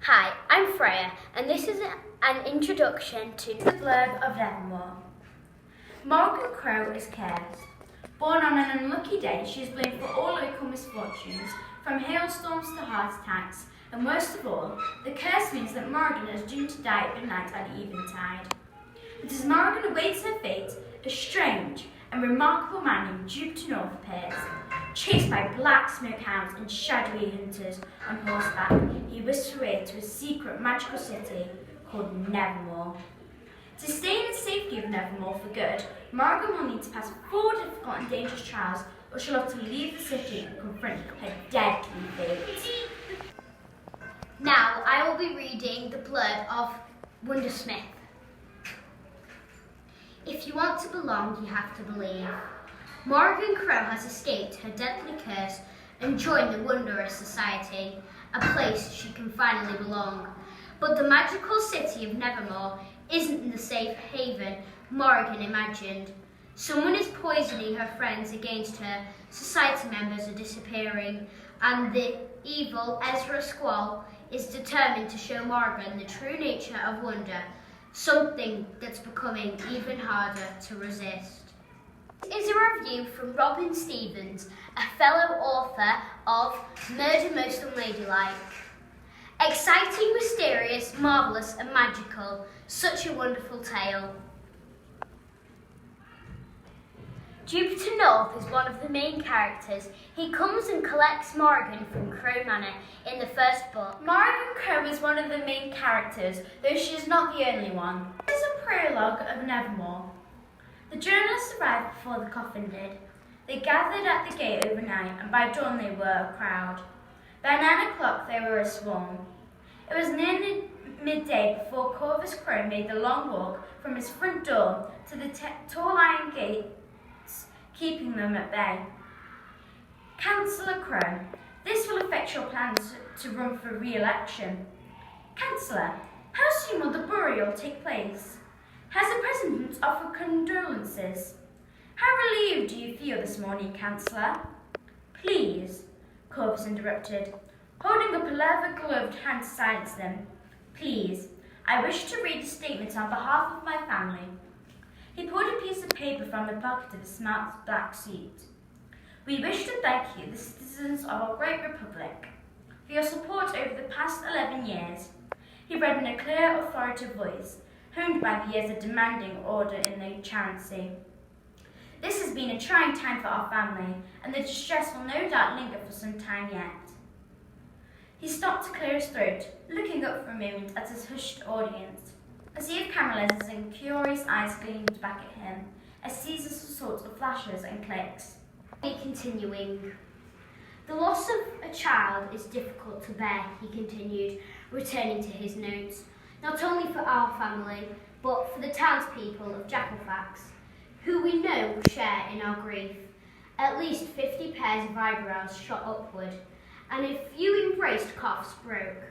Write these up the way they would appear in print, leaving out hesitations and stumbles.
Hi, I'm Freya, and this is an introduction to the blurb of Nevermoor. Morgan Crow is cursed. Born on an unlucky day, she is blamed for all local misfortunes, from hailstorms to heart attacks, and worst of all, the curse means that Morgan is doomed to die at midnight at eventide. But as Morgan awaits her fate, a strange and remarkable man named Jupiter North appears. Chased by black smoke hounds and shadowy hunters on horseback, he whisks her way to a secret magical city called Nevermoor. To stay in the safety of Nevermoor for good, Morgan will need to pass 4 difficult and dangerous trials, or she'll have to leave the city and confront her deadly fate. Now I will be reading the blurb of Wondersmith. If you want to belong, you have to believe. Morgan Crow has escaped her deadly curse and joined the Wondrous Society, a place she can finally belong. But the magical city of Nevermoor isn't the safe haven Morgan imagined. Someone is poisoning her friends against her, society members are disappearing, and the evil Ezra Squall is determined to show Morgan the true nature of wonder, something that's becoming even harder to resist. This is a review from Robin Stevens, a fellow author of Murder Most Unladylike. Exciting, mysterious, marvellous and magical, such a wonderful tale. Jupiter North is one of the main characters. He comes and collects Morgan from Crow Manor in the first book. Morgan Crow is one of the main characters, though she is not the only one. This is a prologue of Nevermoor. The journalists arrived before the coffin did. They gathered at the gate overnight, and by dawn they were a crowd. By 9 o'clock they were a swarm. It was nearly midday before Corvus Crow made the long walk from his front door to the tall iron gates, keeping them at bay. Councillor Crow, this will affect your plans to run for re-election. Councillor, how soon will the burial take place? Has the President offered condolences? How relieved do you feel this morning, Councillor? Please, Corvus interrupted, holding up a leather-gloved hand to silence them. Please, I wish to read a statement on behalf of my family. He pulled a piece of paper from the pocket of his smart black suit. We wish to thank you, the citizens of our great republic, for your support over the past 11 years. He read in a clear, authoritative voice, honed by the years of demanding order in the Chancellor. This has been a trying time for our family, and the distress will no doubt linger for some time yet. He stopped to clear his throat, looking up for a moment at his hushed audience. A sea of camera lenses and curious eyes gleamed back at him, as seasons of sorts of flashes and clicks. Continuing. The loss of a child is difficult to bear, he continued, returning to his notes. Not only for our family, but for the townspeople of Jackalfax, who we know will share in our grief. At least 50 pairs of eyebrows shot upward, and a few embraced coughs broke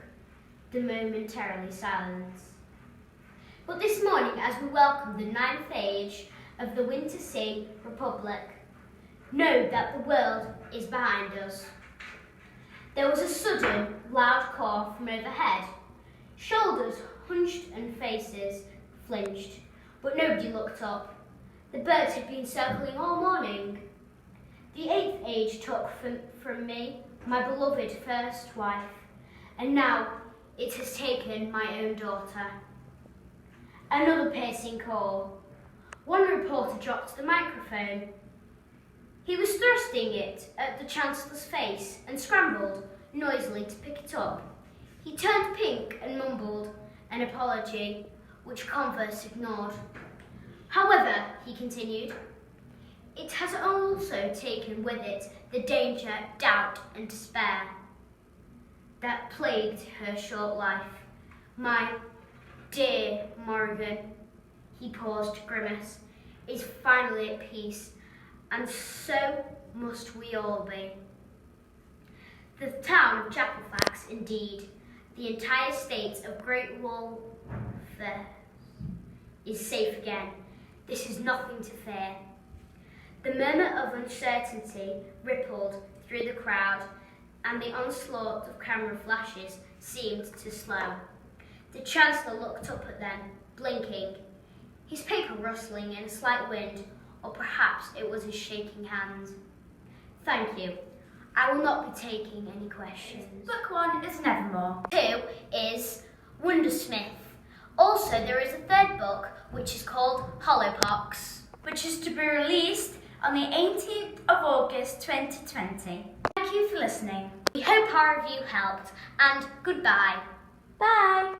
the momentarily silence. But this morning, as we welcome the 9th age of the Winter Sea Republic, know that the world is behind us. There was a sudden, loud call from overhead. Shoulders hunched and faces flinched, but nobody looked up. The birds had been circling all morning. The 8th age took from me my beloved first wife, and now it has taken my own daughter. Another piercing call. One reporter dropped the microphone. He was thrusting it at the Chancellor's face and scrambled noisily to pick it up. He turned pink and mumbled an apology, which Converse ignored. However, he continued, it has also taken with it the danger, doubt and despair that plagued her short life. My dear Morgan, he paused to grimace, is finally at peace, and so must we all be. The town of Jackalfax, indeed, the entire state of Great Wolfers, is safe again. This is nothing to fear. The murmur of uncertainty rippled through the crowd, and the onslaught of camera flashes seemed to slow. The Chancellor looked up at them, blinking, his paper rustling in a slight wind, or perhaps it was his shaking hand. Thank you. I will not be taking any questions. Book 1 is Nevermoor. 2 is Wondersmith. Also, there is a third book, which is called Hollowpox, which is to be released on the 18th of August 2020. Thank you for listening. We hope our review helped, and goodbye. Bye!